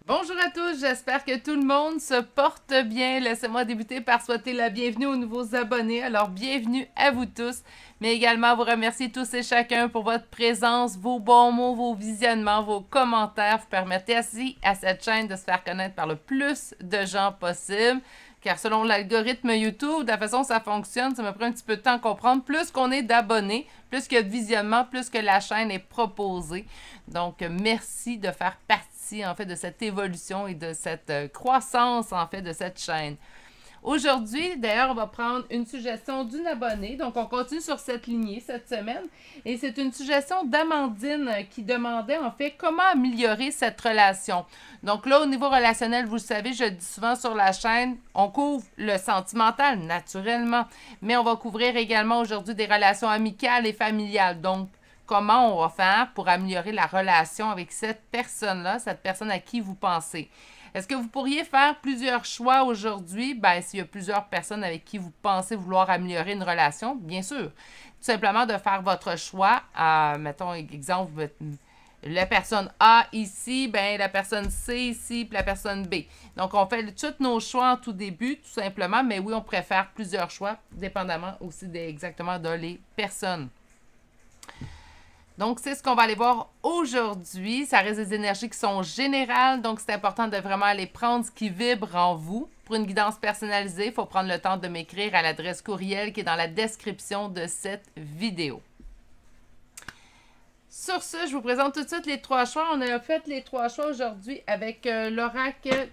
Bonjour à tous, j'espère que tout le monde se porte bien. Laissez-moi débuter par souhaiter la bienvenue aux nouveaux abonnés. Alors, bienvenue à vous tous, mais également vous remercier tous et chacun pour votre présence, vos bons mots, vos visionnements, vos commentaires. Vous permettez ainsi à cette chaîne de se faire connaître par le plus de gens possible. Car selon l'algorithme YouTube, de la façon dont ça fonctionne, ça me prend un petit peu de temps à comprendre. Plus qu'on est d'abonnés, plus qu'il y a de visionnement, plus que la chaîne est proposée. Donc, merci de faire partie en fait de cette évolution et de cette croissance en fait de cette chaîne. Aujourd'hui, d'ailleurs, on va prendre une suggestion d'une abonnée. Donc, on continue sur cette lignée cette semaine. Et c'est une suggestion d'Amandine qui demandait, en fait, comment améliorer cette relation. Donc là, au niveau relationnel, vous le savez, je le dis souvent sur la chaîne, on couvre le sentimental, naturellement. Mais on va couvrir également aujourd'hui des relations amicales et familiales. Donc, comment on va faire pour améliorer la relation avec cette personne-là, cette personne à qui vous pensez. Est-ce que vous pourriez faire plusieurs choix aujourd'hui? Ben, s'il y a plusieurs personnes avec qui vous pensez vouloir améliorer une relation, bien sûr. Tout simplement de faire votre choix. Mettons, exemple, la personne A ici, ben la personne C ici, puis la personne B. Donc, on fait tous nos choix en tout début, tout simplement, mais oui, on préfère plusieurs choix, dépendamment aussi exactement de les personnes. Donc, c'est ce qu'on va aller voir aujourd'hui. Ça reste des énergies qui sont générales, donc c'est important de vraiment aller prendre ce qui vibre en vous. Pour une guidance personnalisée, il faut prendre le temps de m'écrire à l'adresse courriel qui est dans la description de cette vidéo. Sur ce, je vous présente tout de suite les trois choix. On a fait les trois choix aujourd'hui avec l'oracle...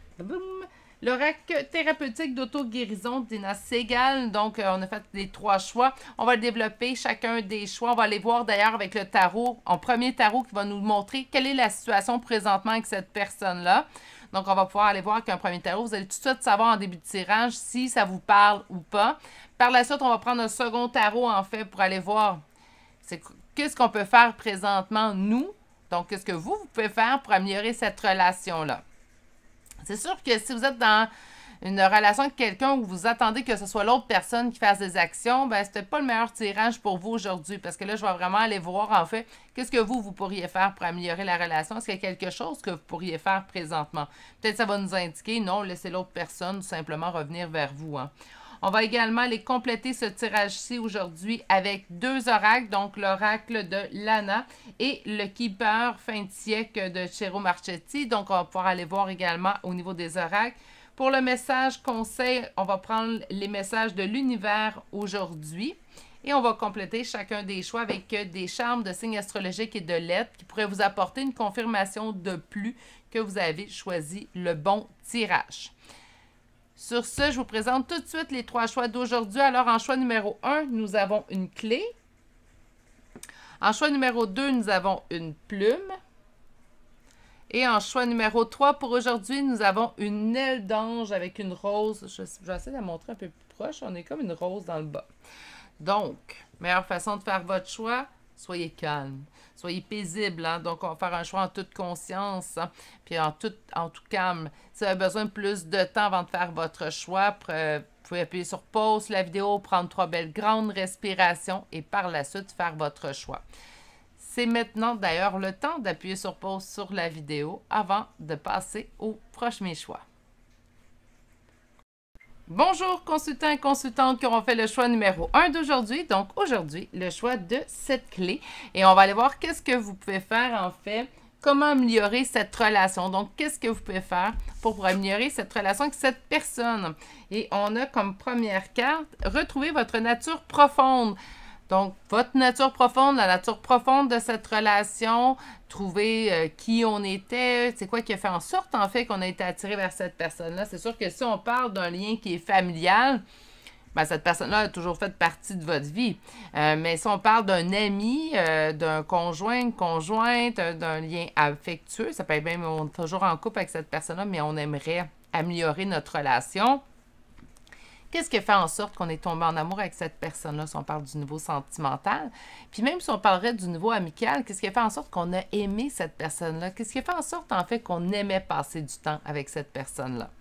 L'oracle thérapeutique d'auto-guérison d'Ina Segal. Donc, on a fait les trois choix. On va le développer, chacun des choix. On va aller voir d'ailleurs avec le tarot, en premier tarot qui va nous montrer quelle est la situation présentement avec cette personne-là. Donc, on va pouvoir aller voir avec un premier tarot. Vous allez tout de suite savoir en début de tirage si ça vous parle ou pas. Par la suite, on va prendre un second tarot, en fait, pour aller voir qu'est-ce qu'on peut faire présentement, nous. Donc, qu'est-ce que vous pouvez faire pour améliorer cette relation-là. C'est sûr que si vous êtes dans une relation avec quelqu'un où vous attendez que ce soit l'autre personne qui fasse des actions, ben c'est peut-être pas le meilleur tirage pour vous aujourd'hui. Parce que là, je vais vraiment aller voir, en fait, qu'est-ce que vous pourriez faire pour améliorer la relation. Est-ce qu'il y a quelque chose que vous pourriez faire présentement? Peut-être ça va nous indiquer, non, laissez l'autre personne tout simplement revenir vers vous. Hein. On va également aller compléter ce tirage-ci aujourd'hui avec deux oracles, donc l'oracle de Lana et le Keeper fin de siècle de Ciro Marchetti. Donc, on va pouvoir aller voir également au niveau des oracles. Pour le message conseil, on va prendre les messages de l'univers aujourd'hui. Et on va compléter chacun des choix avec des charmes de signes astrologiques et de lettres qui pourraient vous apporter une confirmation de plus que vous avez choisi le bon tirage. Sur ce, je vous présente tout de suite les trois choix d'aujourd'hui. Alors, en choix numéro 1, nous avons une clé. En choix numéro 2, nous avons une plume. Et en choix numéro 3, pour aujourd'hui, nous avons une aile d'ange avec une rose. Je vais essayer de la montrer un peu plus proche. On est comme une rose dans le bas. Donc, meilleure façon de faire votre choix, soyez calme. Soyez paisible, hein? Donc on va faire un choix en toute conscience, hein? Puis en tout calme. Si vous avez besoin de plus de temps avant de faire votre choix, vous pouvez appuyer sur pause la vidéo, prendre 3 belles grandes respirations et par la suite faire votre choix. C'est maintenant d'ailleurs le temps d'appuyer sur pause sur la vidéo avant de passer au prochain choix. Bonjour consultants et consultantes qui auront fait le choix numéro 1 d'aujourd'hui. Donc aujourd'hui, le choix de cette clé. Et on va aller voir qu'est-ce que vous pouvez faire en fait, comment améliorer cette relation. Donc qu'est-ce que vous pouvez faire pour améliorer cette relation avec cette personne. Et on a comme première carte, retrouver votre nature profonde. Donc, votre nature profonde, la nature profonde de cette relation, trouver qui on était, c'est quoi qui a fait en sorte, en fait, qu'on a été attiré vers cette personne-là. C'est sûr que si on parle d'un lien qui est familial, ben, cette personne-là a toujours fait partie de votre vie. Mais si on parle d'un ami, d'un conjoint, une conjointe, d'un lien affectueux, ça peut être même, on est toujours en couple avec cette personne-là, mais on aimerait améliorer notre relation. Qu'est-ce qui fait en sorte qu'on est tombé en amour avec cette personne-là, si on parle du niveau sentimental? Puis même si on parlerait du niveau amical, qu'est-ce qui fait en sorte qu'on a aimé cette personne-là? Qu'est-ce qui fait en sorte, en fait, qu'on aimait passer du temps avec cette personne-là?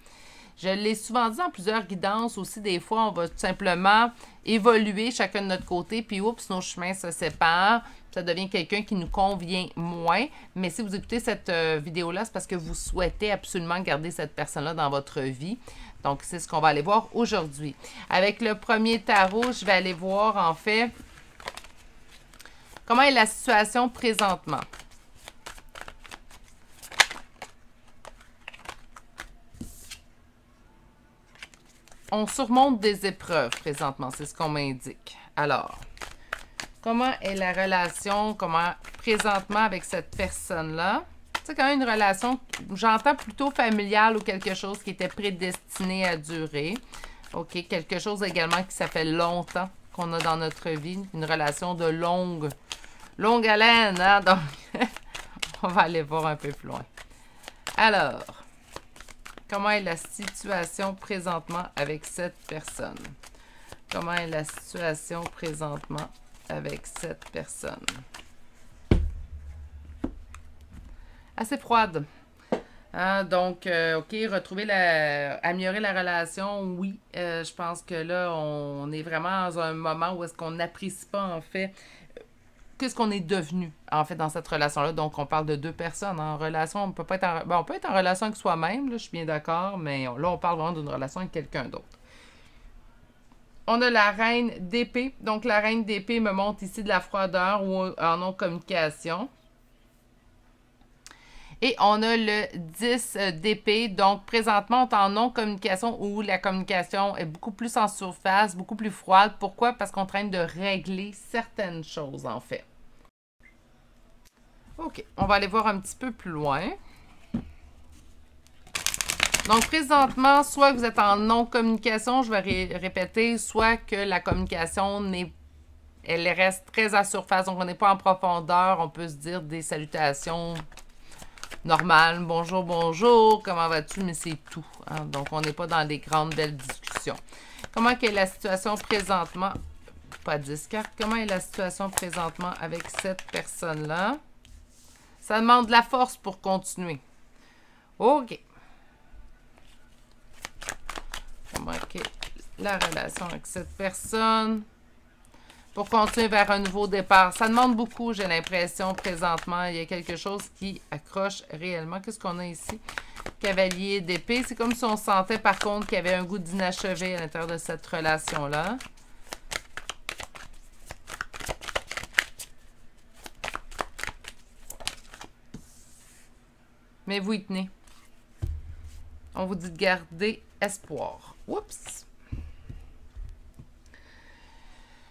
Je l'ai souvent dit dans plusieurs guidances aussi, des fois, on va tout simplement évoluer chacun de notre côté, puis oups, nos chemins se séparent, ça devient quelqu'un qui nous convient moins. Mais si vous écoutez cette vidéo-là, c'est parce que vous souhaitez absolument garder cette personne-là dans votre vie. Donc, c'est ce qu'on va aller voir aujourd'hui. Avec le premier tarot, je vais aller voir, en fait, comment est la situation présentement. On surmonte des épreuves présentement, c'est ce qu'on m'indique. Alors, comment est la relation, comment présentement avec cette personne-là? C'est quand même une relation, j'entends plutôt familiale ou quelque chose qui était prédestiné à durer. OK, quelque chose également qui ça fait longtemps qu'on a dans notre vie, une relation de longue haleine, hein? Donc, on va aller voir un peu plus loin. Alors, comment est la situation présentement avec cette personne? Comment est la situation présentement avec cette personne? Assez froide. Hein? Donc, OK, améliorer la relation, oui. Je pense que là, on est vraiment dans un moment où est-ce qu'on n'apprécie pas, en fait, qu'est-ce qu'on est devenu, en fait, dans cette relation-là. Donc, on parle de deux personnes. En relation, on peut pas être on peut être en relation avec soi-même, là, je suis bien d'accord, mais là, on parle vraiment d'une relation avec quelqu'un d'autre. On a la reine d'épée. Donc, la reine d'épée me montre ici de la froideur ou en non-communication. Et on a le 10 d'épée. Donc, présentement, on est en non-communication où la communication est beaucoup plus en surface, beaucoup plus froide. Pourquoi? Parce qu'on est en train de régler certaines choses, en fait. OK, on va aller voir un petit peu plus loin. Donc, présentement, soit vous êtes en non-communication, je vais répéter, soit que la communication elle reste très à surface, donc on n'est pas en profondeur. On peut se dire des salutations normales, bonjour, bonjour, comment vas-tu, mais c'est tout. Hein? Donc, on n'est pas dans des grandes, belles discussions. Comment est la situation présentement? Pas 10 cartes. Comment est la situation présentement avec cette personne-là? Ça demande de la force pour continuer. OK. Comment est la relation avec cette personne? Pour continuer vers un nouveau départ. Ça demande beaucoup, j'ai l'impression, présentement. Il y a quelque chose qui accroche réellement. Qu'est-ce qu'on a ici? Cavalier d'épée. C'est comme si on sentait, par contre, qu'il y avait un goût d'inachevé à l'intérieur de cette relation-là. Mais vous y tenez. On vous dit de garder espoir. Oups!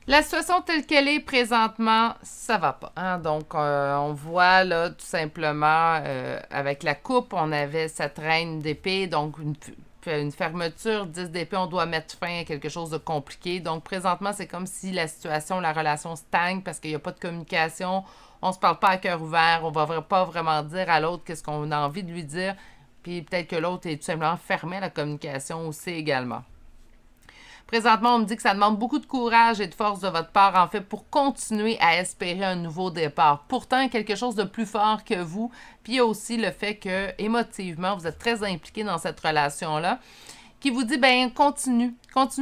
La situation telle qu'elle est présentement, ça va pas. Hein? Donc, on voit là tout simplement avec la coupe, on avait cette reine d'épée, donc une fermeture, 10 d'épée, on doit mettre fin à quelque chose de compliqué. Donc, présentement, c'est comme si la situation, la relation stagne parce qu'il n'y a pas de communication, on se parle pas à cœur ouvert, on va pas vraiment dire à l'autre qu'est-ce qu'on a envie de lui dire, puis peut-être que l'autre est tout simplement fermé à la communication aussi également. Présentement, on me dit que ça demande beaucoup de courage et de force de votre part, en fait, pour continuer à espérer un nouveau départ. Pourtant, quelque chose de plus fort que vous. Puis il y a aussi le fait que, émotivement, vous êtes très impliqué dans cette relation-là, qui vous dit, ben continue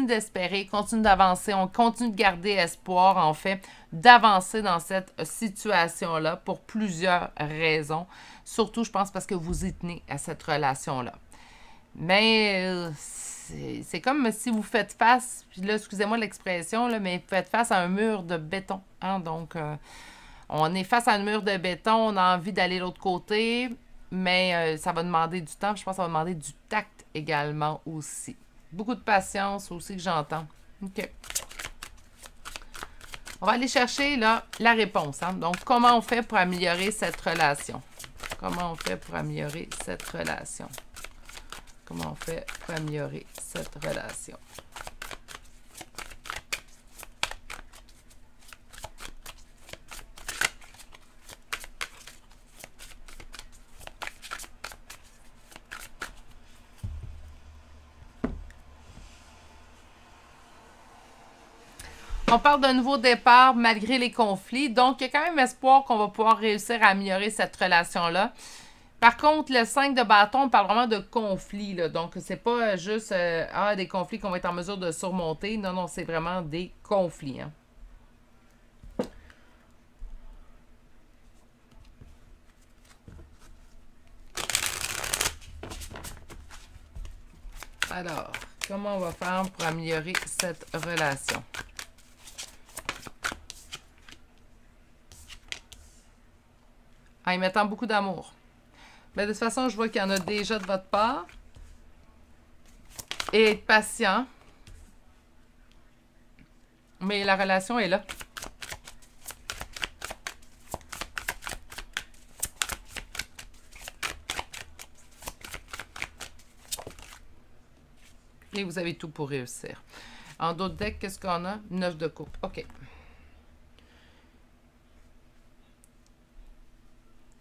d'espérer, continue d'avancer, on continue de garder espoir, en fait, d'avancer dans cette situation-là pour plusieurs raisons. Surtout, je pense, parce que vous y tenez à cette relation-là. Mais c'est comme si vous faites face, puis là, excusez-moi l'expression, là, mais vous faites face à un mur de béton. Hein? Donc, on est face à un mur de béton, on a envie d'aller de l'autre côté, mais ça va demander du temps. Je pense que ça va demander du tact également aussi. Beaucoup de patience aussi que j'entends. OK. On va aller chercher là la réponse. Hein? Donc, comment on fait pour améliorer cette relation? Comment on fait pour améliorer cette relation? Comment on fait pour améliorer cette relation? On parle d'un nouveau départ malgré les conflits. Donc, il y a quand même espoir qu'on va pouvoir réussir à améliorer cette relation-là. Par contre, le 5 de bâton, on parle vraiment de conflits. Là. Donc, c'est pas juste des conflits qu'on va être en mesure de surmonter. Non, non, c'est vraiment des conflits. Hein. Alors, comment on va faire pour améliorer cette relation? En y mettant beaucoup d'amour. Mais de toute façon, je vois qu'il y en a déjà de votre part. Et être patient. Mais la relation est là. Et vous avez tout pour réussir. En d'autres decks, qu'est-ce qu'on a? 9 de coupe. OK.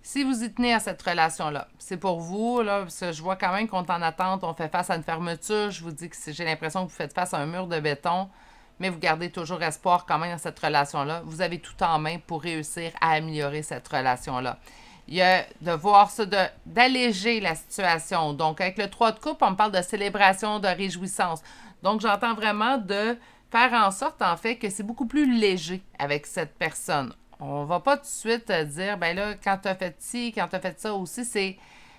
Si vous y tenez à cette relation-là, c'est pour vous, là, parce que je vois quand même qu'on est en attente, on fait face à une fermeture. Je vous dis que j'ai l'impression que vous faites face à un mur de béton, mais vous gardez toujours espoir quand même dans cette relation-là. Vous avez tout en main pour réussir à améliorer cette relation-là. Il y a de voir ça, d'alléger la situation. Donc, avec le 3 de coupe, on me parle de célébration, de réjouissance. Donc, j'entends vraiment de faire en sorte, en fait, que c'est beaucoup plus léger avec cette personne. On va pas tout de suite dire, ben là, quand tu as fait ci, quand tu as fait ça aussi,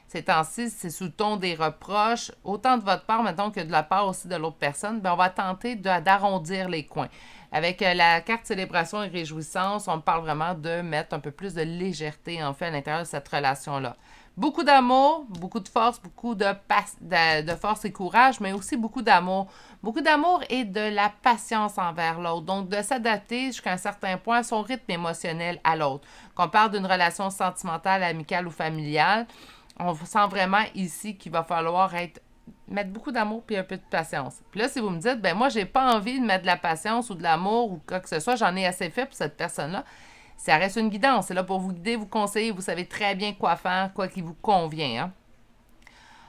ces temps-ci, c'est sous le ton des reproches, autant de votre part, mettons, que de la part aussi de l'autre personne, ben on va tenter d'arrondir les coins. Avec la carte célébration et réjouissance, on parle vraiment de mettre un peu plus de légèreté, en fait, à l'intérieur de cette relation-là. Beaucoup d'amour, beaucoup de force, beaucoup de force et courage, mais aussi beaucoup d'amour. Beaucoup d'amour et de la patience envers l'autre. Donc, de s'adapter jusqu'à un certain point à son rythme émotionnel à l'autre. Qu'on parle d'une relation sentimentale, amicale ou familiale, on sent vraiment ici qu'il va falloir mettre beaucoup d'amour puis un peu de patience. Puis là, si vous me dites, ben moi, j'ai pas envie de mettre de la patience ou de l'amour ou quoi que ce soit, j'en ai assez fait pour cette personne-là, ça reste une guidance. C'est là pour vous guider, vous conseiller, vous savez très bien quoi faire, quoi qui vous convient. Hein?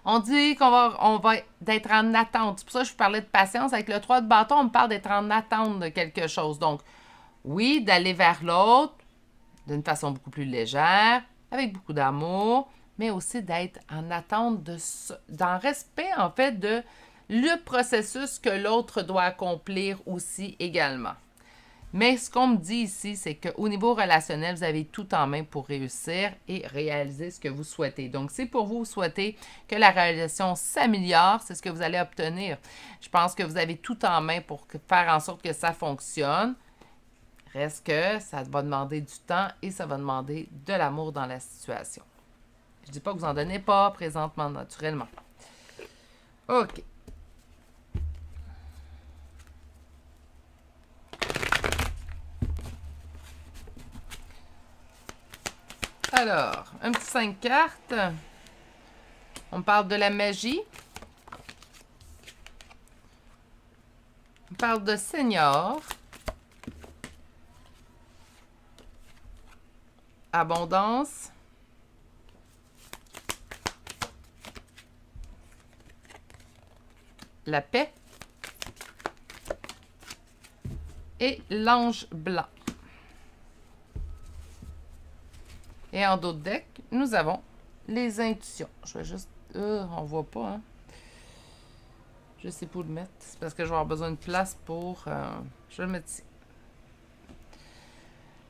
On dit qu'on va d'être en attente. C'est pour ça que je vous parlais de patience. Avec le 3 de bâton, on me parle d'être en attente de quelque chose. Donc, oui, d'aller vers l'autre d'une façon beaucoup plus légère, avec beaucoup d'amour, mais aussi d'être en attente d'en respect, en fait, de le processus que l'autre doit accomplir aussi également. Mais ce qu'on me dit ici, c'est qu'au niveau relationnel, vous avez tout en main pour réussir et réaliser ce que vous souhaitez. Donc, si pour vous, vous souhaitez que la relation s'améliore, c'est ce que vous allez obtenir. Je pense que vous avez tout en main pour faire en sorte que ça fonctionne. Reste que ça va demander du temps et ça va demander de l'amour dans la situation. Je ne dis pas que vous n'en donnez pas présentement, naturellement. OK. Alors, un petit 5 cartes. On parle de la magie. On parle de senior. Abondance. La paix. Et l'ange blanc. Et en d'autres decks, nous avons les intuitions. Je vais juste... on voit pas, hein? Je sais pas où le mettre. C'est parce que je vais avoir besoin de place pour... je vais le mettre ici.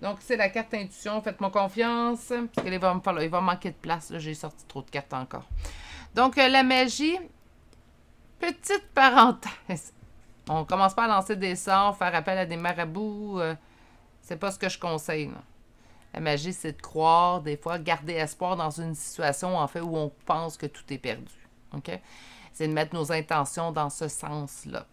Donc, c'est la carte intuition. Faites-moi confiance. Parce qu'il va me manquer de place. J'ai sorti trop de cartes encore. Donc, la magie. Petite parenthèse. On commence pas à lancer des sorts, faire appel à des marabouts. C'est pas ce que je conseille, là. La magie, c'est de croire, des fois, garder espoir dans une situation, en fait, où on pense que tout est perdu. OK? C'est de mettre nos intentions dans ce sens-là.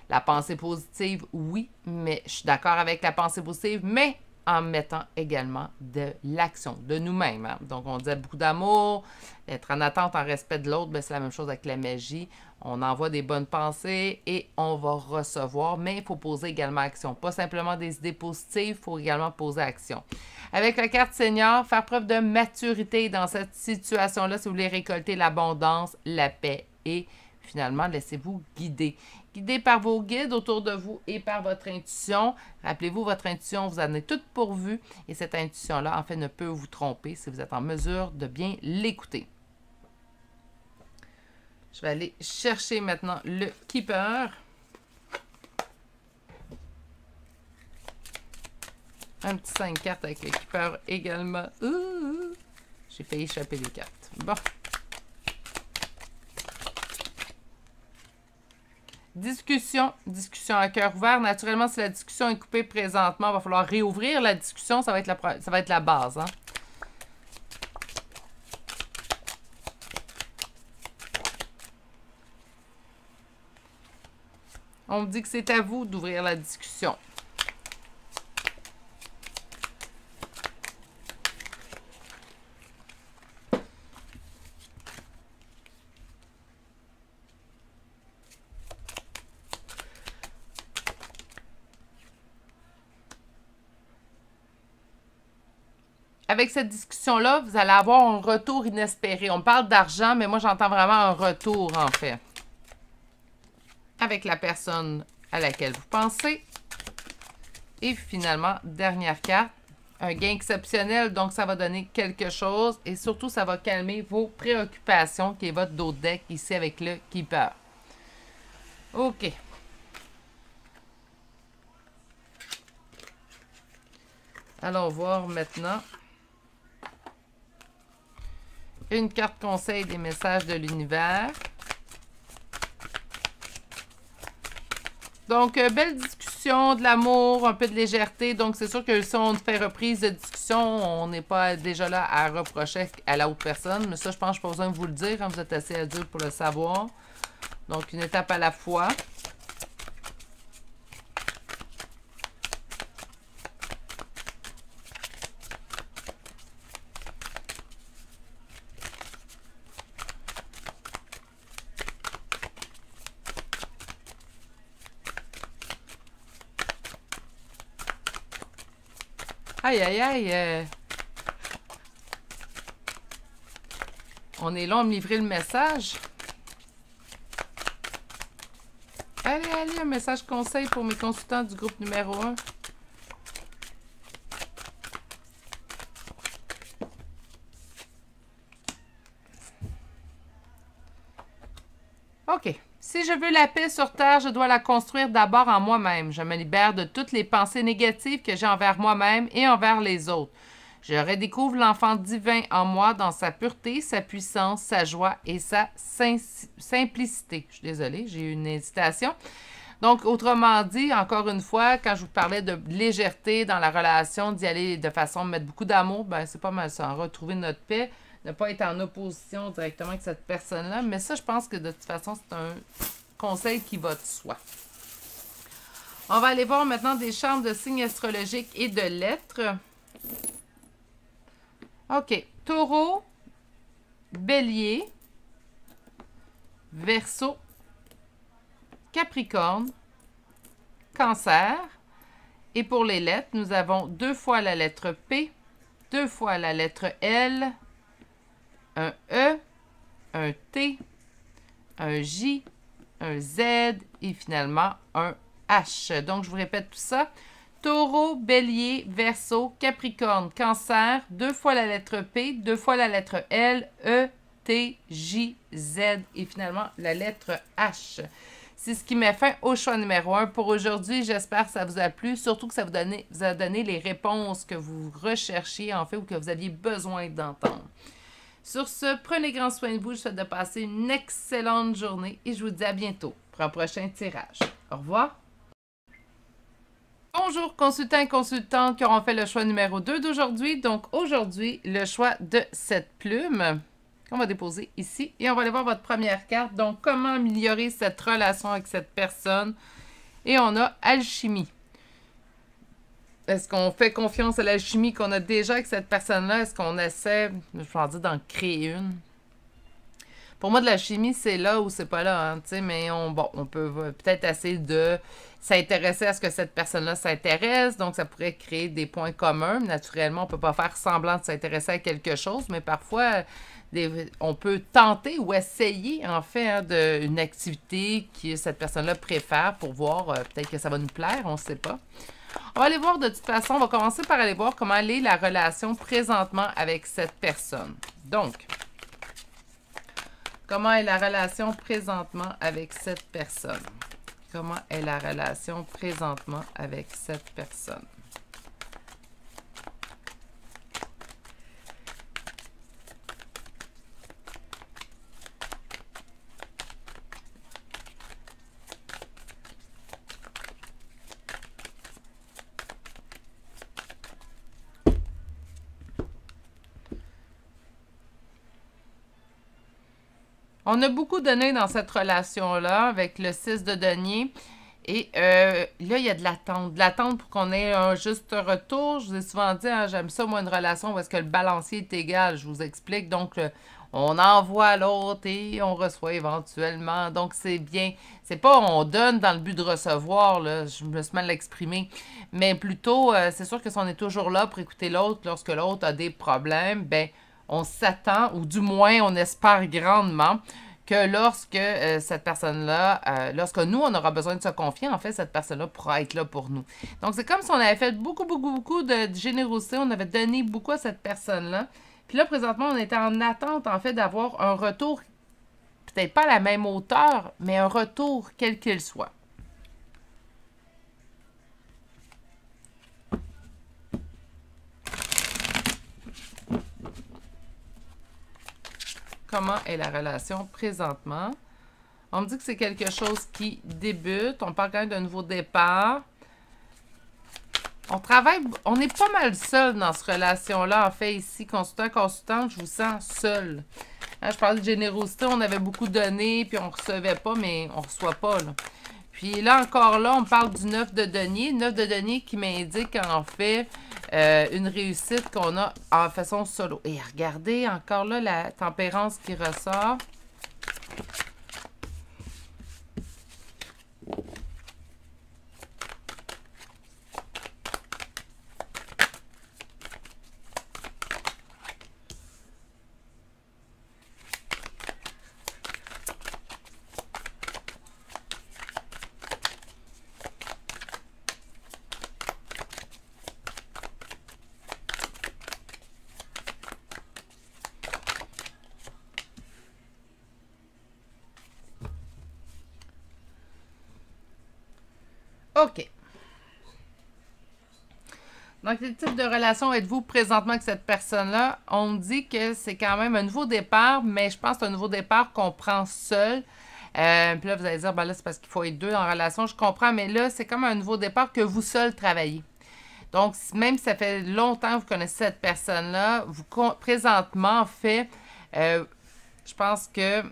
La pensée positive, oui, mais je suis d'accord avec la pensée positive, mais en mettant également de l'action, de nous-mêmes. Hein? Donc, on disait beaucoup d'amour, être en attente, en respect de l'autre, c'est la même chose avec la magie. On envoie des bonnes pensées et on va recevoir, mais il faut poser également action. Pas simplement des idées positives, il faut également poser action. Avec la carte senior, faire preuve de maturité dans cette situation-là si vous voulez récolter l'abondance, la paix et finalement, laissez-vous guider. Guidé par vos guides autour de vous et par votre intuition. Rappelez-vous, votre intuition, vous en êtes toute pourvue et cette intuition-là, en fait, ne peut vous tromper si vous êtes en mesure de bien l'écouter. Je vais aller chercher maintenant le Keeper. Un petit 5 cartes avec le Keeper également. J'ai failli échapper les cartes. Bon. Discussion à cœur ouvert. Naturellement, si la discussion est coupée présentement, il va falloir réouvrir la discussion. Ça va être la base. Hein? On me dit que c'est à vous d'ouvrir la discussion. Avec cette discussion-là, vous allez avoir un retour inespéré. On parle d'argent, mais moi, j'entends vraiment un retour, en fait. Avec la personne à laquelle vous pensez. Et finalement, dernière carte, un gain exceptionnel. Donc, ça va donner quelque chose. Et surtout, ça va calmer vos préoccupations, qui est votre dos de deck ici avec le Keeper. OK. Allons voir maintenant. Une carte conseil des messages de l'univers. Donc, belle discussion, de l'amour, un peu de légèreté. Donc, c'est sûr que si on fait reprise de discussion, on n'est pas déjà là à reprocher à l'autre personne. Mais ça, je pense que je n'ai pas besoin de vous le dire, hein, vous êtes assez adulte pour le savoir. Donc, une étape à la fois. Aïe, aïe, aïe. On est long à me livrer le message. Allez, allez, un message conseil pour mes consultants du groupe numéro 1. OK. Si je veux la paix sur Terre, je dois la construire d'abord en moi-même. Je me libère de toutes les pensées négatives que j'ai envers moi-même et envers les autres. Je redécouvre l'enfant divin en moi dans sa pureté, sa puissance, sa joie et sa simplicité. Je suis désolée, j'ai eu une hésitation. Donc, autrement dit, encore une fois, quand je vous parlais de légèreté dans la relation, d'y aller de façon mettre beaucoup d'amour, ben c'est pas mal ça, retrouver notre paix. Ne pas être en opposition directement avec cette personne-là. Mais ça, je pense que de toute façon, c'est un conseil qui va de soi. On va aller voir maintenant des chartes de signes astrologiques et de lettres. OK. Taureau, Bélier, Verseau, Capricorne, Cancer. Et pour les lettres, nous avons 2 fois la lettre P, 2 fois la lettre L, un E, un T, un J, un Z et finalement un H. Donc, je vous répète tout ça. Taureau, Bélier, Verseau, Capricorne, Cancer, 2 fois la lettre P, 2 fois la lettre L, E, T, J, Z et finalement la lettre H. C'est ce qui met fin au choix numéro 1 pour aujourd'hui. J'espère que ça vous a plu, surtout que ça vous a donné les réponses que vous recherchiez en fait ou que vous aviez besoin d'entendre. Sur ce, prenez grand soin de vous. Je vous souhaite de passer une excellente journée et je vous dis à bientôt pour un prochain tirage. Au revoir. Bonjour consultants et consultantes qui auront fait le choix numéro 2 d'aujourd'hui. Donc aujourd'hui, le choix de cette plume qu'on va déposer ici. Et on va aller voir votre première carte. Donc, comment améliorer cette relation avec cette personne. Et on a alchimie. Est-ce qu'on fait confiance à l'alchimie qu'on a déjà avec cette personne-là? Est-ce qu'on essaie, je vais dire, d'en créer une? Pour moi, de l'alchimie, c'est là ou c'est pas là, hein, tu sais, mais on peut peut-être essayer de s'intéresser à ce que cette personne-là s'intéresse, donc ça pourrait créer des points communs. Naturellement, on peut pas faire semblant de s'intéresser à quelque chose, mais parfois, on peut tenter ou essayer, en fait, hein, une activité que cette personne-là préfère pour voir, peut-être que ça va nous plaire, on ne sait pas. On va aller voir de toute façon, on va commencer par aller voir comment est la relation présentement avec cette personne. Donc, comment est la relation présentement avec cette personne? Comment est la relation présentement avec cette personne? On a beaucoup donné dans cette relation-là avec le 6 de denier. Et là, il y a de l'attente. De l'attente pour qu'on ait un juste retour. Je vous ai souvent dit, hein, j'aime ça, moi, une relation où est-ce que le balancier est égal. Je vous explique. Donc, on envoie à l'autre et on reçoit éventuellement. Donc, c'est bien. C'est pas on donne dans le but de recevoir, là. Je me suis mal exprimée. Mais plutôt, c'est sûr que si on est toujours là pour écouter l'autre lorsque l'autre a des problèmes, ben on s'attend, ou du moins, on espère grandement que lorsque cette personne-là, lorsque nous, on aura besoin de se confier, en fait, cette personne-là pourra être là pour nous. Donc, c'est comme si on avait fait beaucoup de générosité, on avait donné beaucoup à cette personne-là. Puis là, présentement, on était en attente, en fait, d'avoir un retour, peut-être pas à la même hauteur, mais un retour, quel qu'il soit. Comment est la relation présentement? On me dit que c'est quelque chose qui débute. On parle quand même d'un nouveau départ. On travaille, on est pas mal seul dans cette relation-là. En fait, ici, consultante, je vous sens seul. Hein, je parlais de générosité, on avait beaucoup donné, puis on recevait pas, mais on reçoit pas, là. Puis là, encore là, on parle du 9 de denier. 9 de denier qui m'indique, en fait, une réussite qu'on a en façon solo. Et regardez, encore là, la tempérance qui ressort. OK. Donc, quel type de relation êtes-vous présentement avec cette personne-là? On me dit que c'est quand même un nouveau départ, mais je pense que c'est un nouveau départ qu'on prend seul. Puis là, vous allez dire, ben là, c'est parce qu'il faut être deux en relation. Je comprends, mais là, c'est comme un nouveau départ que vous seul travaillez. Donc, même si ça fait longtemps que vous connaissez cette personne-là, vous présentement, en fait, je pense que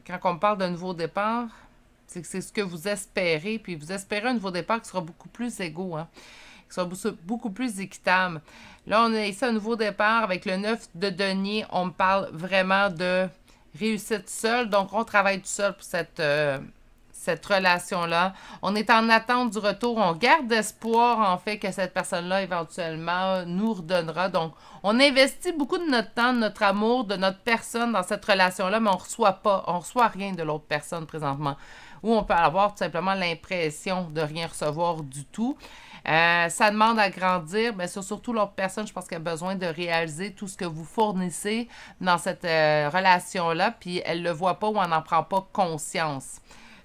quand on parle d'un nouveau départ, c'est que c'est ce que vous espérez, puis vous espérez un nouveau départ qui sera beaucoup plus égaux, hein, qui sera beaucoup plus équitable. Là, on a ici un nouveau départ avec le 9 de denier. On me parle vraiment de réussite seule. Donc, on travaille tout seul pour cette relation-là. On est en attente du retour. On garde espoir, en fait, que cette personne-là, éventuellement, nous redonnera. Donc, on investit beaucoup de notre temps, de notre amour, de notre personne dans cette relation-là, mais on reçoit rien de l'autre personne présentement. Ou on peut avoir tout simplement l'impression de rien recevoir du tout. Ça demande à grandir, mais surtout l'autre personne, je pense qu'elle a besoin de réaliser tout ce que vous fournissez dans cette relation-là, puis elle ne le voit pas ou elle n'en prend pas conscience.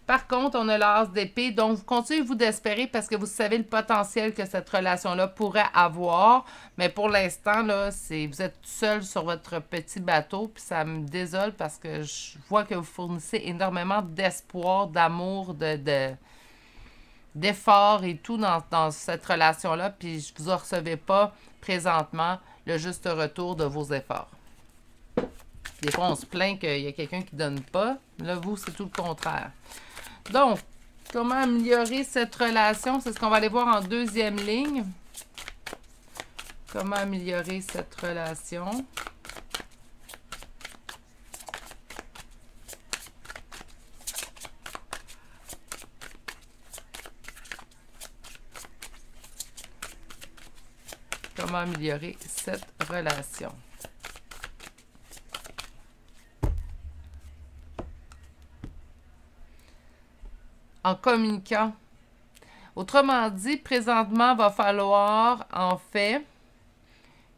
Par contre, on a l'as d'épée, donc vous continuez vous d'espérer parce que vous savez le potentiel que cette relation-là pourrait avoir, mais pour l'instant, là, vous êtes tout seul sur votre petit bateau, puis ça me désole parce que je vois que vous fournissez énormément d'espoir, d'amour, d'efforts et tout dans cette relation-là, puis vous ne recevez pas présentement le juste retour de vos efforts. Des fois, on se plaint qu'il y a quelqu'un qui ne donne pas. Là, vous, c'est tout le contraire. Donc, comment améliorer cette relation? C'est ce qu'on va aller voir en deuxième ligne. Comment améliorer cette relation? Comment améliorer cette relation? En communiquant. Autrement dit, présentement, il va falloir, en fait,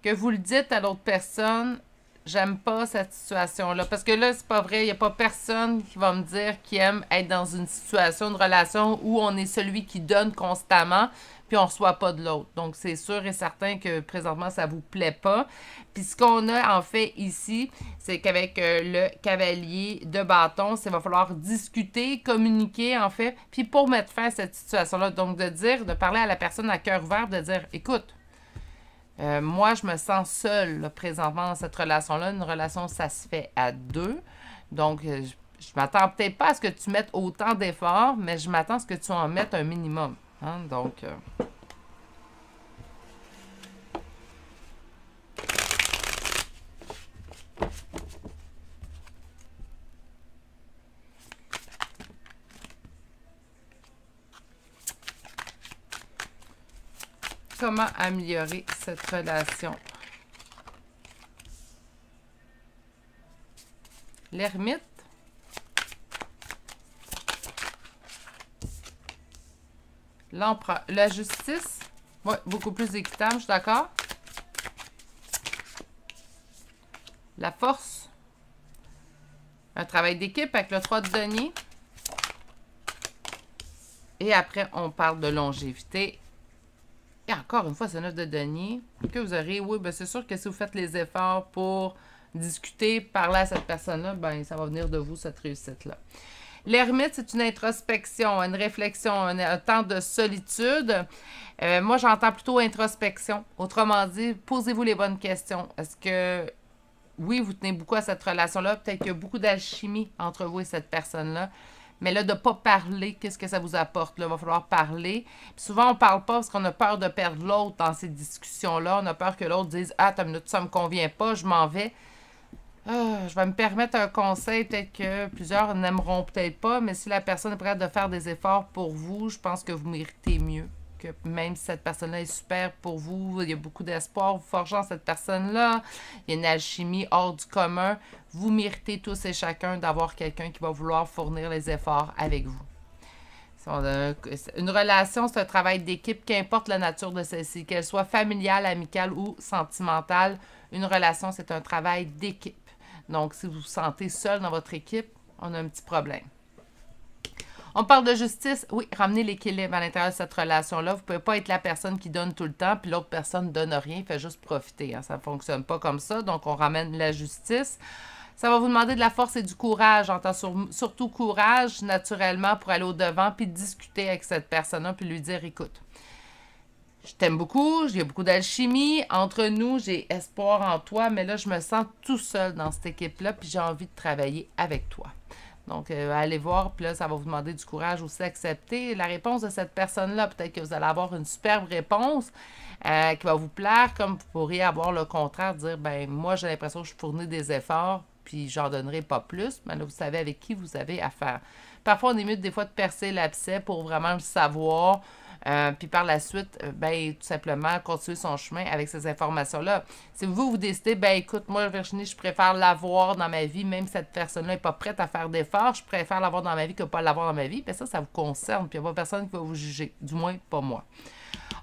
que vous le dites à l'autre personne, j'aime pas cette situation-là. Parce que là, c'est pas vrai, il n'y a pas personne qui va me dire qu'il aime être dans une situation, une relation où on est celui qui donne constamment, puis on ne reçoit pas de l'autre. Donc, c'est sûr et certain que présentement, ça ne vous plaît pas. Puis ce qu'on a en fait ici, c'est qu'avec le cavalier de bâton, il va falloir discuter, communiquer en fait, puis pour mettre fin à cette situation-là. Donc, de parler à la personne à cœur ouvert, de dire, écoute, moi, je me sens seule là, présentement dans cette relation-là. Une relation, ça se fait à deux. Donc, Je m'attends peut-être pas à ce que tu mettes autant d'efforts, mais je m'attends à ce que tu en mettes un minimum. Hein? Donc, comment améliorer cette relation? L'ermite. L'empereur. La justice. Oui, beaucoup plus équitable, je suis d'accord. La force. Un travail d'équipe avec le 3 de denier. Et après, on parle de longévité. Et encore une fois, c'est 9 de denier. Que vous aurez, oui, ben c'est sûr que si vous faites les efforts pour discuter, parler à cette personne-là, ben ça va venir de vous, cette réussite-là. L'ermite, c'est une introspection, une réflexion, un temps de solitude. Moi, j'entends plutôt introspection. Autrement dit, posez-vous les bonnes questions. Est-ce que, oui, vous tenez beaucoup à cette relation-là? Peut-être qu'il y a beaucoup d'alchimie entre vous et cette personne-là. Mais là, de ne pas parler, qu'est-ce que ça vous apporte? Là, il va falloir parler. Puis souvent, on ne parle pas parce qu'on a peur de perdre l'autre dans ces discussions-là. On a peur que l'autre dise « Ah, t'as une minute, ça ne me convient pas, je m'en vais. » Je vais me permettre un conseil, peut-être que plusieurs n'aimeront peut-être pas, mais si la personne est prête de faire des efforts pour vous, je pense que vous méritez mieux. Que même si cette personne-là est super pour vous, il y a beaucoup d'espoir, vous forgeant cette personne-là, il y a une alchimie hors du commun, vous méritez tous et chacun d'avoir quelqu'un qui va vouloir fournir les efforts avec vous. Une relation, c'est un travail d'équipe, qu'importe la nature de celle-ci, qu'elle soit familiale, amicale ou sentimentale, une relation, c'est un travail d'équipe. Donc, si vous vous sentez seul dans votre équipe, on a un petit problème. On parle de justice. Oui, ramener l'équilibre à l'intérieur de cette relation-là. Vous ne pouvez pas être la personne qui donne tout le temps, puis l'autre personne ne donne rien, fait juste profiter. Hein. Ça ne fonctionne pas comme ça. Donc, on ramène la justice. Ça va vous demander de la force et du courage. J'entends surtout courage, naturellement, pour aller au-devant, puis discuter avec cette personne-là, puis lui dire, écoute, je t'aime beaucoup, il y a beaucoup d'alchimie. Entre nous, j'ai espoir en toi, mais là, je me sens tout seul dans cette équipe-là, puis j'ai envie de travailler avec toi. Donc, allez voir, puis là, ça va vous demander du courage aussi d'accepter la réponse de cette personne-là. Peut-être que vous allez avoir une superbe réponse qui va vous plaire, comme vous pourriez avoir le contraire, dire, ben moi, j'ai l'impression que je fournis des efforts, puis j'en donnerai pas plus. Mais là, vous savez avec qui vous avez affaire. Parfois, on est mieux des fois de percer l'abcès pour vraiment le savoir. Puis par la suite, ben tout simplement continuer son chemin avec ces informations-là. Si vous décidez, ben écoute, moi Virginie, je préfère l'avoir dans ma vie, même si cette personne-là n'est pas prête à faire d'efforts, je préfère l'avoir dans ma vie que pas l'avoir dans ma vie, ben ça vous concerne, puis il n'y a pas personne qui va vous juger, du moins pas moi.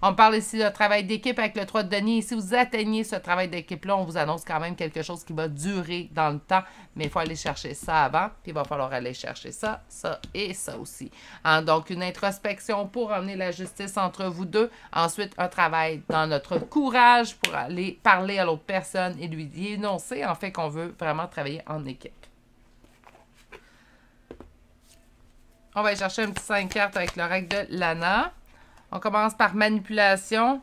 On parle ici de travail d'équipe avec le 3 de denier. Et si vous atteignez ce travail d'équipe-là, on vous annonce quand même quelque chose qui va durer dans le temps. Mais il faut aller chercher ça avant. Puis il va falloir aller chercher ça, ça et ça aussi. Hein, donc, une introspection pour emmener la justice entre vous deux. Ensuite, un travail dans notre courage pour aller parler à l'autre personne et lui énoncer en fait qu'on veut vraiment travailler en équipe. On va aller chercher un petit 5 cartes avec le règle de Lana. On commence par manipulation.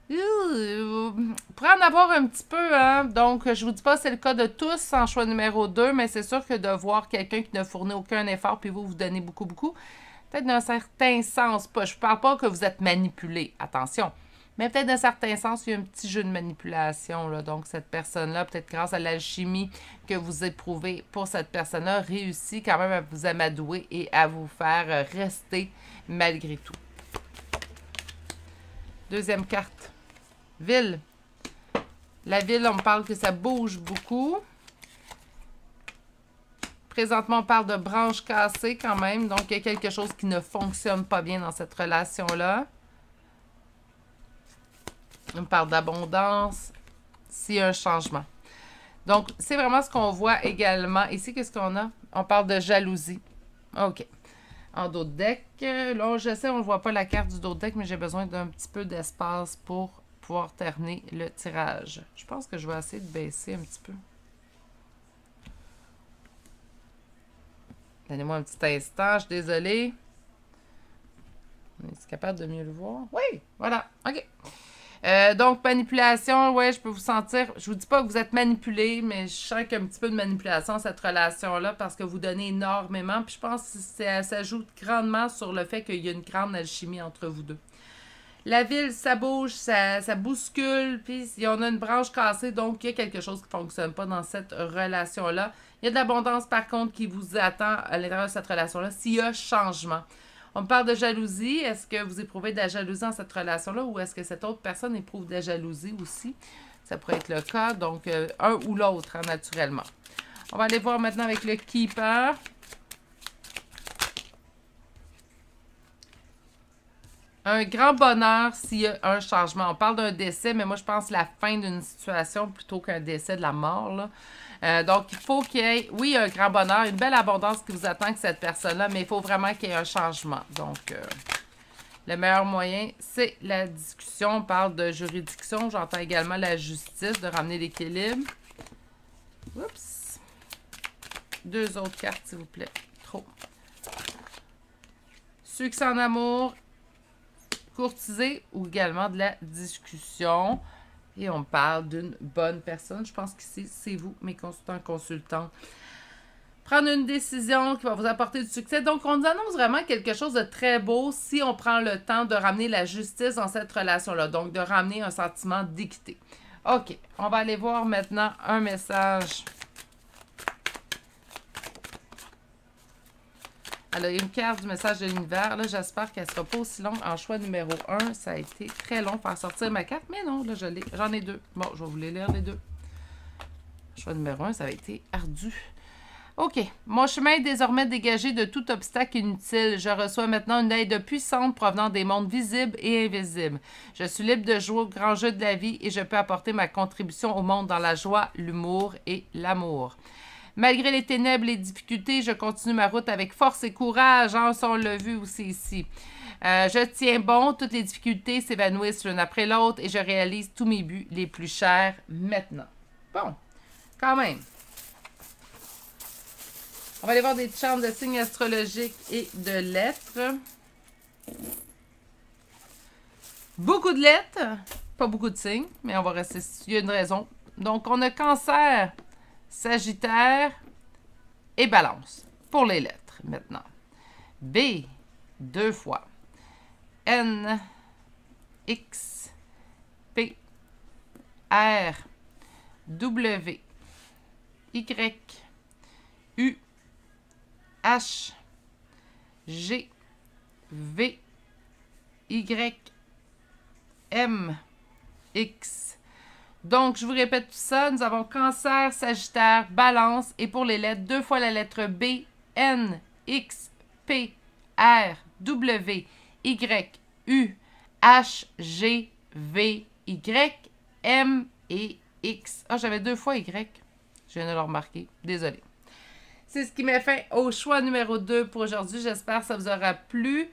Pour en avoir un petit peu, hein. Donc, je vous dis pas que c'est le cas de tous en choix numéro 2, mais c'est sûr que de voir quelqu'un qui ne fournit aucun effort, puis vous donnez beaucoup, peut-être d'un certain sens, je ne parle pas que vous êtes manipulé, attention, mais peut-être d'un certain sens, il y a un petit jeu de manipulation, là. Donc, cette personne-là, peut-être grâce à l'alchimie que vous éprouvez pour cette personne-là, réussit quand même à vous amadouer et à vous faire rester malgré tout. Deuxième carte. Ville. La ville, on me parle que ça bouge beaucoup. Présentement, on parle de branches cassées quand même. Donc, il y a quelque chose qui ne fonctionne pas bien dans cette relation-là. On me parle d'abondance. S'il y a un changement. Donc, c'est vraiment ce qu'on voit également. Ici, qu'est-ce qu'on a? On parle de jalousie. OK. En dos de deck. Là, je sais, on ne voit pas la carte du dos de deck, mais j'ai besoin d'un petit peu d'espace pour pouvoir terminer le tirage. Je pense que je vais essayer de baisser un petit peu. Donnez-moi un petit instant, je suis désolée. On est capable de mieux le voir? Oui, voilà, OK. Donc, manipulation, ouais, je peux vous sentir. Je vous dis pas que vous êtes manipulé, mais je sens qu'il y a un petit peu de manipulation dans cette relation-là parce que vous donnez énormément. Puis je pense que ça joue grandement sur le fait qu'il y a une grande alchimie entre vous deux. La ville, ça bouge, ça bouscule, puis on a une branche cassée, donc il y a quelque chose qui ne fonctionne pas dans cette relation-là. Il y a de l'abondance, par contre, qui vous attend à l'intérieur de cette relation-là s'il y a changement. On me parle de jalousie. Est-ce que vous éprouvez de la jalousie dans cette relation-là ou est-ce que cette autre personne éprouve de la jalousie aussi? Ça pourrait être le cas, donc un ou l'autre, hein, naturellement. On va aller voir maintenant avec le Keeper. Un grand bonheur s'il y a un changement. On parle d'un décès, mais moi, je pense la fin d'une situation plutôt qu'un décès de la mort, là. Donc, il faut qu'il y ait, oui, un grand bonheur, une belle abondance qui vous attend que cette personne-là, mais il faut vraiment qu'il y ait un changement. Donc, le meilleur moyen, c'est la discussion. On parle de juridiction. J'entends également la justice, de ramener l'équilibre. Oups. 2 autres cartes, s'il vous plaît. Trop. Succès en amour. Courtiser ou également de la discussion. Et on parle d'une bonne personne. Je pense qu'ici, c'est vous, mes consultants. Prendre une décision qui va vous apporter du succès. Donc, on nous annonce vraiment quelque chose de très beau si on prend le temps de ramener la justice dans cette relation-là. Donc, de ramener un sentiment d'équité. OK. On va aller voir maintenant un message. Alors, il y a une carte du message de l'univers. Là, j'espère qu'elle ne sera pas aussi longue. En choix numéro 1, ça a été très long faire sortir ma carte. Mais non, là, j'en ai 2. Bon, je vais vous les lire, les 2. Choix numéro 1, ça a été ardu. OK. Mon chemin est désormais dégagé de tout obstacle inutile. Je reçois maintenant une aide puissante provenant des mondes visibles et invisibles. Je suis libre de jouer au grand jeu de la vie et je peux apporter ma contribution au monde dans la joie, l'humour et l'amour. Malgré les ténèbres et les difficultés, je continue ma route avec force et courage. Hein, ça, on l'a vu aussi ici. Je tiens bon, toutes les difficultés s'évanouissent l'une après l'autre et je réalise tous mes buts les plus chers maintenant. Bon, quand même. On va aller voir des chartes de signes astrologiques et de lettres. Beaucoup de lettres, pas beaucoup de signes, mais on va rester. Il y a une raison. Donc, on a Cancer, Sagittaire et Balance pour les lettres maintenant. B, 2 fois. N, X, P, R, W, Y, U, H, G, V, Y, M, X. Donc, je vous répète tout ça. Nous avons Cancer, Sagittaire, Balance. Et pour les lettres, 2 fois la lettre B, N, X, P, R, W, Y, U, H, G, V, Y, M et X. Ah, j'avais 2 fois Y. Je viens de le remarquer. Désolée. C'est ce qui met fin au choix numéro 2 pour aujourd'hui. J'espère que ça vous aura plu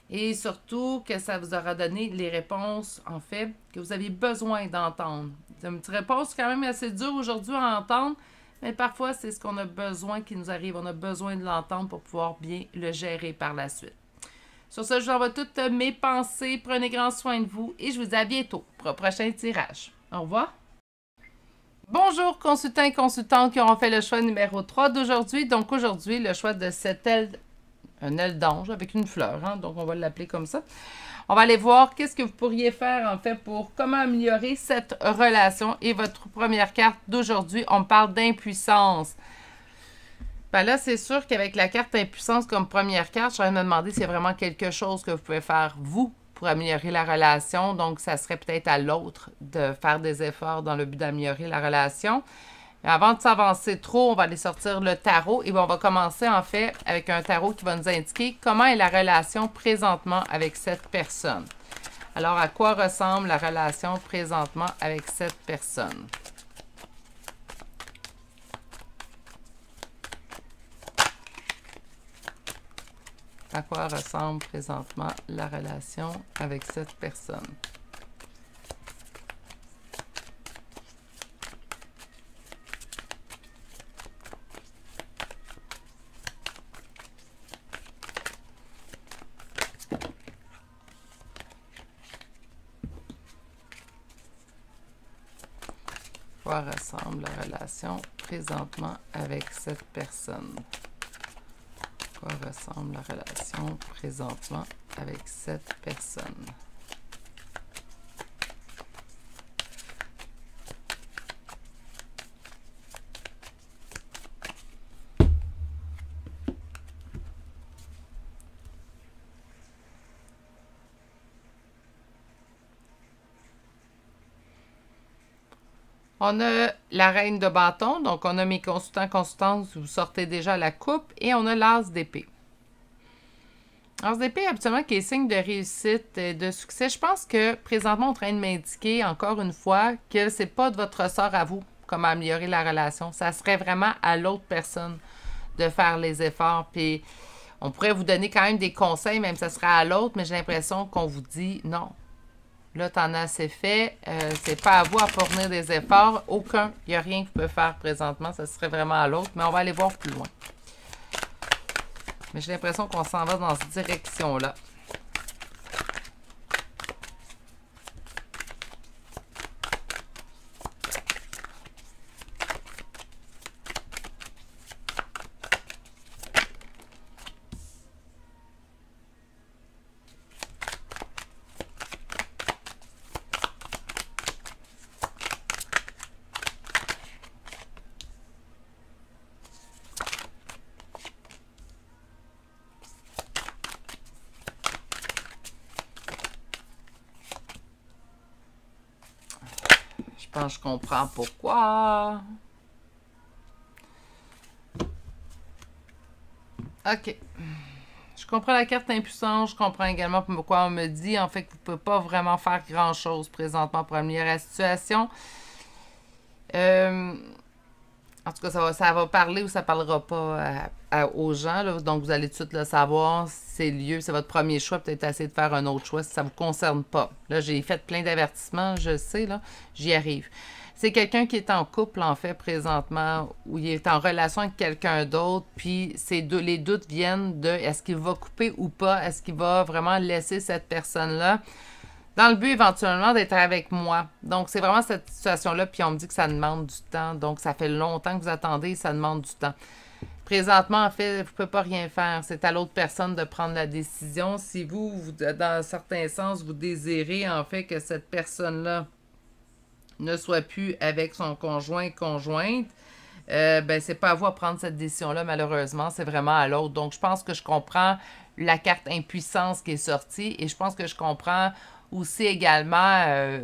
et surtout que ça vous aura donné les réponses, en fait, que vous aviez besoin d'entendre. C'est une petite réponse quand même assez dure aujourd'hui à entendre, mais parfois, c'est ce qu'on a besoin qui nous arrive. On a besoin de l'entendre pour pouvoir bien le gérer par la suite. Sur ce, je vous envoie toutes mes pensées. Prenez grand soin de vous et je vous dis à bientôt pour un prochain tirage. Au revoir. Bonjour consultants et consultantes qui auront fait le choix numéro 3 d'aujourd'hui. Donc aujourd'hui, le choix de cette aile, un aile d'ange avec une fleur, hein, donc on va l'appeler comme ça. On va aller voir qu'est-ce que vous pourriez faire en fait pour comment améliorer cette relation. Et votre première carte d'aujourd'hui, on parle d'impuissance. Ben là, c'est sûr qu'avec la carte impuissance comme première carte, je suis en train de me demander s'il y a vraiment quelque chose que vous pouvez faire, vous, pour améliorer la relation. Donc, ça serait peut-être à l'autre de faire des efforts dans le but d'améliorer la relation. Mais avant de s'avancer trop, on va aller sortir le tarot et on va commencer en fait avec un tarot qui va nous indiquer comment est la relation présentement avec cette personne. Alors, à quoi ressemble la relation présentement avec cette personne? À quoi ressemble présentement la relation avec cette personne? quoi ressemble la relation présentement avec cette personne? À quoi ressemble la relation présentement avec cette personne? On a la reine de bâton, donc on a mes consultants, consultantes, vous sortez déjà la coupe, et on a l'as d'épée. L'as d'épée, habituellement, qui est signe de réussite et de succès. Je pense que présentement, on est en train de m'indiquer, encore une fois, que c'est pas de votre ressort à vous, comme améliorer la relation. Ça serait vraiment à l'autre personne de faire les efforts, puis on pourrait vous donner quand même des conseils, même si ça serait à l'autre, mais j'ai l'impression qu'on vous dit non. Là, t'en as assez fait. C'est pas à vous à fournir des efforts. Aucun. Il n'y a rien que vous pouvez faire présentement. Ça serait vraiment à l'autre. Mais on va aller voir plus loin. Mais j'ai l'impression qu'on s'en va dans cette direction-là. Je pense que je comprends pourquoi. OK. Je comprends la carte impuissance. Je comprends également pourquoi on me dit, en fait, que vous ne pouvez pas vraiment faire grand-chose présentement pour améliorer la situation. En tout cas, ça va parler ou ça ne parlera pas aux gens. Là. Donc, vous allez tout de suite le savoir. C'est lieu, c'est votre premier choix. Peut-être essayer de faire un autre choix si ça ne vous concerne pas. Là, j'ai fait plein d'avertissements, je sais, là. J'y arrive. C'est quelqu'un qui est en couple, en fait, présentement, ou il est en relation avec quelqu'un d'autre, puis les doutes viennent de est-ce qu'il va couper ou pas, est-ce qu'il va vraiment laisser cette personne-là, dans le but éventuellement d'être avec moi. Donc, c'est vraiment cette situation-là, puis on me dit que ça demande du temps, donc ça fait longtemps que vous attendez et ça demande du temps. Présentement, en fait, vous ne pouvez pas rien faire. C'est à l'autre personne de prendre la décision. Si vous, dans un certain sens, vous désirez, en fait, que cette personne-là ne soit plus avec son conjoint, conjointe, ben c'est pas à vous à prendre cette décision-là, malheureusement. C'est vraiment à l'autre. Donc, je pense que je comprends la carte impuissance qui est sortie et je pense que je comprends aussi également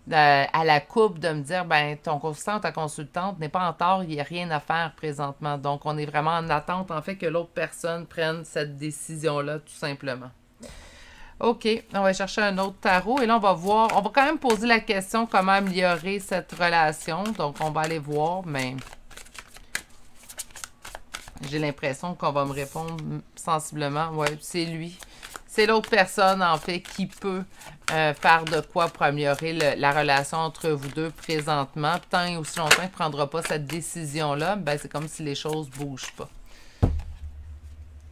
à la coupe de me dire, ben ton consultant ou ta consultante n'est pas en tort, il n'y a rien à faire présentement. Donc, on est vraiment en attente, en fait, que l'autre personne prenne cette décision-là, tout simplement. OK, on va chercher un autre tarot et là, on va voir. On va quand même poser la question comment améliorer cette relation. Donc, on va aller voir, mais j'ai l'impression qu'on va me répondre sensiblement. Ouais, c'est lui. C'est l'autre personne, en fait, qui peut faire de quoi pour améliorer la relation entre vous deux présentement. Tant et aussi longtemps qu'il ne prendra pas cette décision-là, ben c'est comme si les choses ne bougent pas.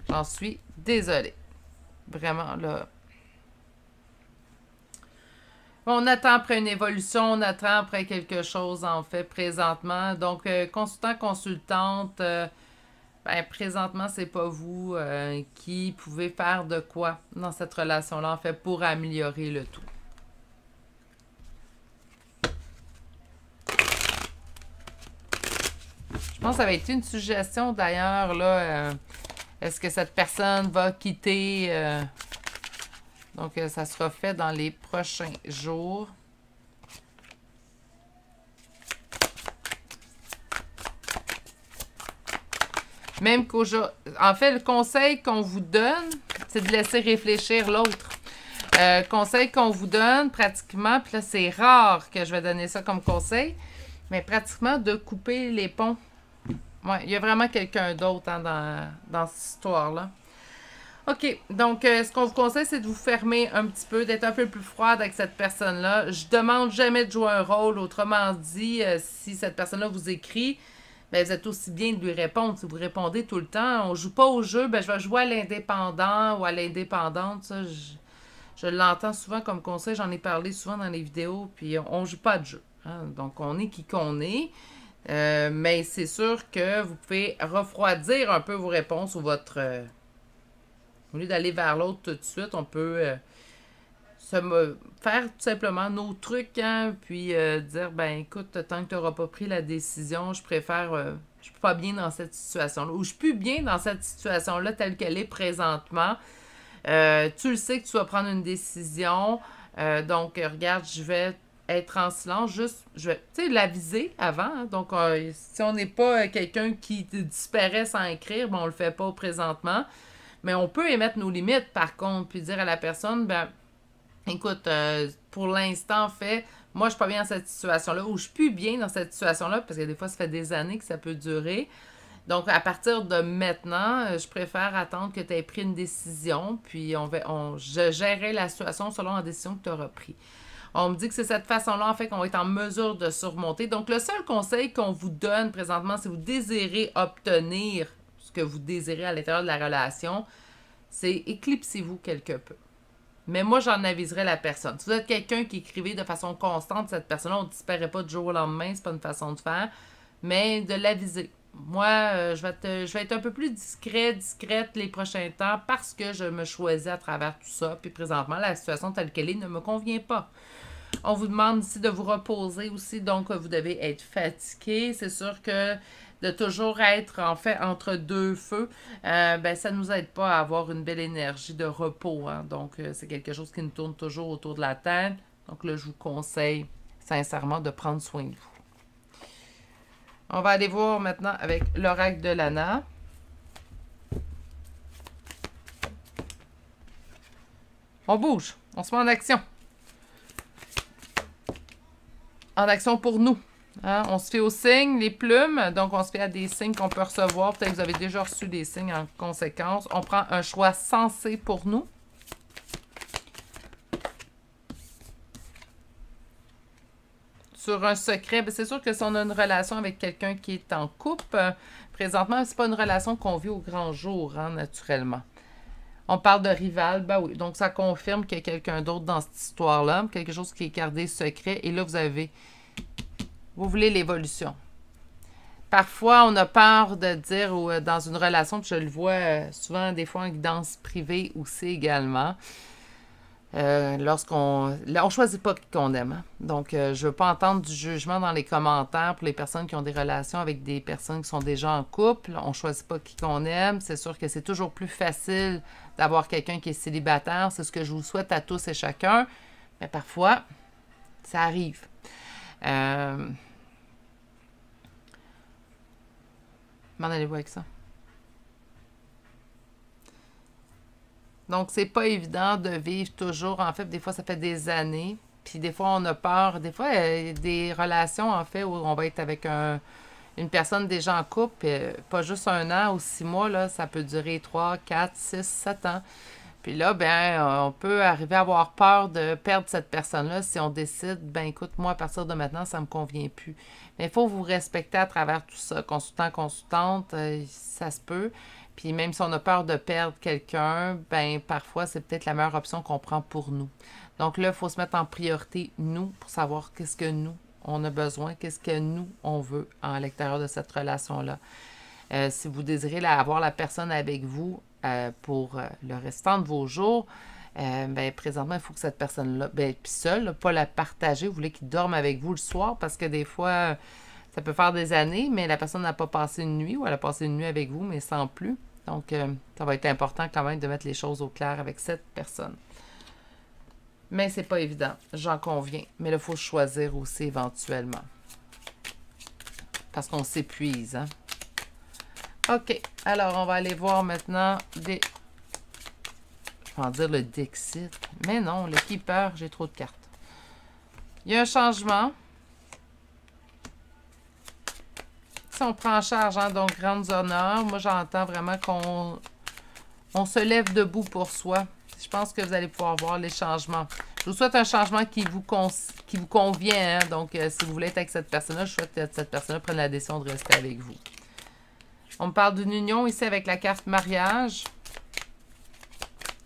J'en suis désolée. Vraiment, là. On attend après une évolution, on attend après quelque chose, en fait, présentement. Donc, consultant, consultante, ben, présentement, c'est pas vous qui pouvez faire de quoi dans cette relation-là, en fait, pour améliorer le tout. Je pense que ça va être une suggestion, d'ailleurs, là. Est-ce que cette personne va quitter... Donc, ça sera fait dans les prochains jours. Même qu'aujourd'hui... En fait, le conseil qu'on vous donne, c'est de laisser réfléchir l'autre. Conseil qu'on vous donne, pratiquement, puis là, c'est rare que je vais donner ça comme conseil, mais pratiquement de couper les ponts. Ouais, il y a vraiment quelqu'un d'autre hein, dans cette histoire-là. OK, donc ce qu'on vous conseille, c'est de vous fermer un petit peu, d'être un peu plus froide avec cette personne-là. Je demande jamais de jouer un rôle. Autrement dit, si cette personne-là vous écrit, ben, vous êtes aussi bien de lui répondre. Si vous répondez tout le temps, on joue pas au jeu, ben, je vais jouer à l'indépendant ou à l'indépendante. Ça, je l'entends souvent comme conseil, j'en ai parlé souvent dans les vidéos, puis on joue pas de jeu. Hein? Donc, on est qui qu'on est. Mais c'est sûr que vous pouvez refroidir un peu vos réponses ou votre... au lieu d'aller vers l'autre tout de suite, on peut faire tout simplement nos trucs, hein, puis dire, ben écoute, tant que tu n'auras pas pris la décision, je préfère... je suis pas bien dans cette situation-là. Ou je suis plus bien dans cette situation-là telle qu'elle est présentement. Tu le sais que tu vas prendre une décision. Donc, regarde, je vais être en silence, juste, je vais, tu sais, l'aviser avant. Hein. Donc, si on n'est pas quelqu'un qui disparaît sans écrire, ben, on le fait pas présentement. Mais on peut émettre nos limites, par contre, puis dire à la personne, ben, écoute, pour l'instant, moi, je suis pas bien dans cette situation-là, ou je suis plus bien dans cette situation-là, parce que des fois, ça fait des années que ça peut durer. Donc, à partir de maintenant, je préfère attendre que tu aies pris une décision, puis je gérerai la situation selon la décision que tu auras prise. On me dit que c'est cette façon-là, en fait, qu'on va être en mesure de surmonter. Donc, le seul conseil qu'on vous donne présentement, si vous désirez obtenir ce que vous désirez à l'intérieur de la relation, c'est éclipsez-vous quelque peu. Mais moi, j'en aviserai la personne. Si vous êtes quelqu'un qui écrivait de façon constante, cette personne-là, on ne disparaît pas du jour au lendemain, c'est pas une façon de faire, mais de l'aviser. Moi, je vais être un peu plus discrète les prochains temps parce que je me choisis à travers tout ça. Puis présentement, la situation telle qu'elle est ne me convient pas. On vous demande ici de vous reposer aussi, donc vous devez être fatigué. C'est sûr que de toujours être en fait entre deux feux, ben ça ne nous aide pas à avoir une belle énergie de repos. Hein. Donc c'est quelque chose qui nous tourne toujours autour de la tête. Donc là, je vous conseille sincèrement de prendre soin de vous. On va aller voir maintenant avec l'oracle de Lana. On bouge, on se met en action. En action pour nous. Hein? On se fait aux signes, les plumes. Donc, on se fait à des signes qu'on peut recevoir. Peut-être que vous avez déjà reçu des signes en conséquence. On prend un choix sensé pour nous. Sur un secret, bien, c'est sûr que si on a une relation avec quelqu'un qui est en couple, présentement, c'est pas une relation qu'on vit au grand jour, hein, naturellement. On parle de rival, ben oui. Donc, ça confirme qu'il y a quelqu'un d'autre dans cette histoire-là, quelque chose qui est gardé secret. Et là, vous voulez l'évolution. Parfois, on a peur de dire dans une relation, puis je le vois souvent des fois en guidance privée aussi également, on choisit pas qui qu'on aime. Hein? Donc, je ne veux pas entendre du jugement dans les commentaires pour les personnes qui ont des relations avec des personnes qui sont déjà en couple. On ne choisit pas qui qu'on aime. C'est sûr que c'est toujours plus facile d'avoir quelqu'un qui est célibataire. C'est ce que je vous souhaite à tous et chacun. Mais parfois, ça arrive. M'en allez-vous avec ça? Donc, c'est pas évident de vivre toujours. En fait, des fois, ça fait des années. Puis des fois, on a peur. Des fois, il y a des relations, en fait, où on va être avec une personne déjà en couple. Pas juste 1 an ou 6 mois, là. Ça peut durer 3, 4, 6, 7 ans. Puis là, ben, on peut arriver à avoir peur de perdre cette personne-là si on décide, ben écoute, moi, à partir de maintenant, ça me convient plus. Mais il faut vous respecter à travers tout ça. Consultant, consultante, ça se peut. Puis même si on a peur de perdre quelqu'un, ben parfois, c'est peut-être la meilleure option qu'on prend pour nous. Donc là, il faut se mettre en priorité, nous, pour savoir qu'est-ce que nous, on a besoin, qu'est-ce que nous, on veut à l'extérieur de cette relation-là. Si vous désirez avoir la personne avec vous pour le restant de vos jours, ben présentement, il faut que cette personne-là, ben puis seule, pas la partager. Vous voulez qu'il dorme avec vous le soir parce que des fois, ça peut faire des années, mais la personne n'a pas passé une nuit ou elle a passé une nuit avec vous, mais sans plus. Donc, ça va être important quand même de mettre les choses au clair avec cette personne. Mais c'est pas évident, j'en conviens. Mais là, il faut choisir aussi éventuellement. Parce qu'on s'épuise, hein. OK. Alors, on va aller voir maintenant des... Je vais en dire le Dixit. Mais non, le Keeper, j'ai trop de cartes. Il y a un changement. Si on prend en charge, hein, donc grandes honneurs, moi, j'entends vraiment qu'on se lève debout pour soi. Je pense que vous allez pouvoir voir les changements. Je vous souhaite un changement qui vous convient. Hein? Donc, si vous voulez être avec cette personne-là, je souhaite que cette personne-là prenne la décision de rester avec vous. On me parle d'une union ici avec la carte mariage.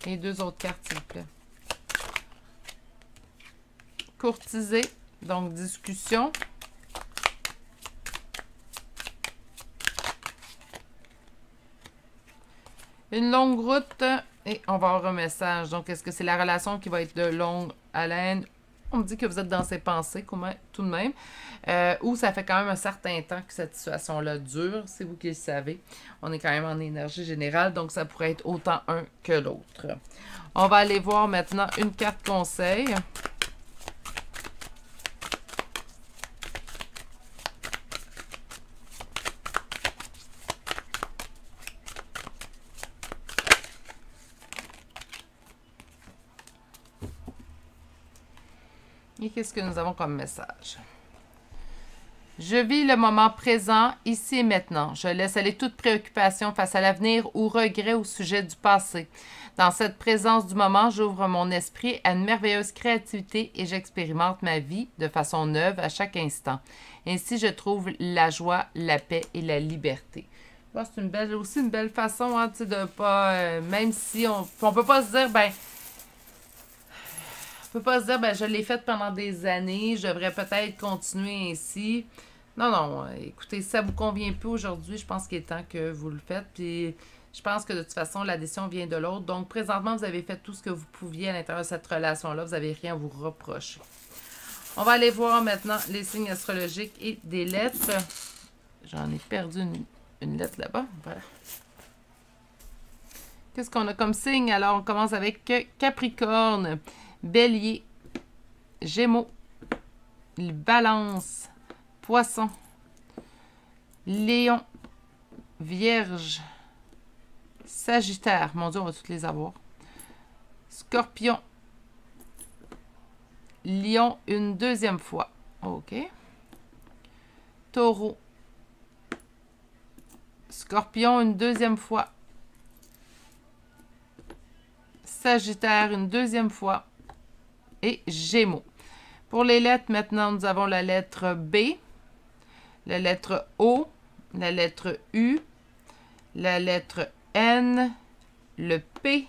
Et 2 autres cartes, s'il vous plaît. Courtiser, Donc, discussion. Une longue route et on va avoir un message. Donc, est-ce que c'est la relation qui va être de longue haleine? On me dit que vous êtes dans ses pensées, tout de même. Ou ça fait quand même un certain temps que cette situation-là dure. C'est vous qui le savez. On est quand même en énergie générale, donc ça pourrait être autant un que l'autre. On va aller voir maintenant une carte conseil. Et qu'est-ce que nous avons comme message? Je vis le moment présent, ici et maintenant. Je laisse aller toute préoccupation face à l'avenir ou regret au sujet du passé. Dans cette présence du moment, j'ouvre mon esprit à une merveilleuse créativité et j'expérimente ma vie de façon neuve à chaque instant. Ainsi, je trouve la joie, la paix et la liberté. Bon, c'est aussi une belle façon hein, de pas... même si on peut pas se dire, ben... On peut pas se dire, ben, je l'ai fait pendant des années, je devrais peut-être continuer ainsi. Non, non, écoutez, si ça vous convient plus aujourd'hui, je pense qu'il est temps que vous le faites. Puis, je pense que de toute façon, la décision vient de l'autre. Donc, présentement, vous avez fait tout ce que vous pouviez à l'intérieur de cette relation-là. Vous n'avez rien à vous reprocher. On va aller voir maintenant les signes astrologiques et des lettres. J'en ai perdu une lettre là-bas. Voilà. Qu'est-ce qu'on a comme signe? Alors, on commence avec Capricorne. Bélier, Gémeaux, Balance, Poisson, Lion, Vierge, Sagittaire, mon Dieu, on va toutes les avoir, Scorpion, Lion une deuxième fois, ok, Taureau, Scorpion une deuxième fois, Sagittaire une deuxième fois, et Gémeaux. Pour les lettres, maintenant, nous avons la lettre B, la lettre O, la lettre U, la lettre N, le P,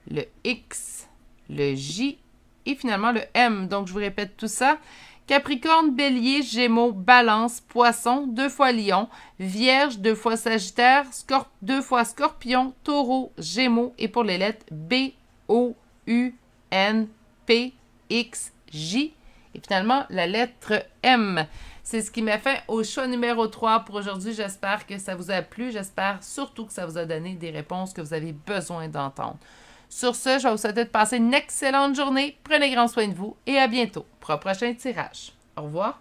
le X, le J et finalement le M. Donc, je vous répète tout ça. Capricorne, Bélier, Gémeaux, Balance, Poisson, 2 fois Lion, Vierge, 2 fois Sagittaire, 2 fois Scorpion, Taureau, Gémeaux et pour les lettres B, O, U, N, P, X, J et finalement la lettre M. C'est ce qui m'a fait au choix numéro 3 pour aujourd'hui. J'espère que ça vous a plu. J'espère surtout que ça vous a donné des réponses que vous avez besoin d'entendre. Sur ce, je vais vous souhaiter de passer une excellente journée. Prenez grand soin de vous et à bientôt pour un prochain tirage. Au revoir.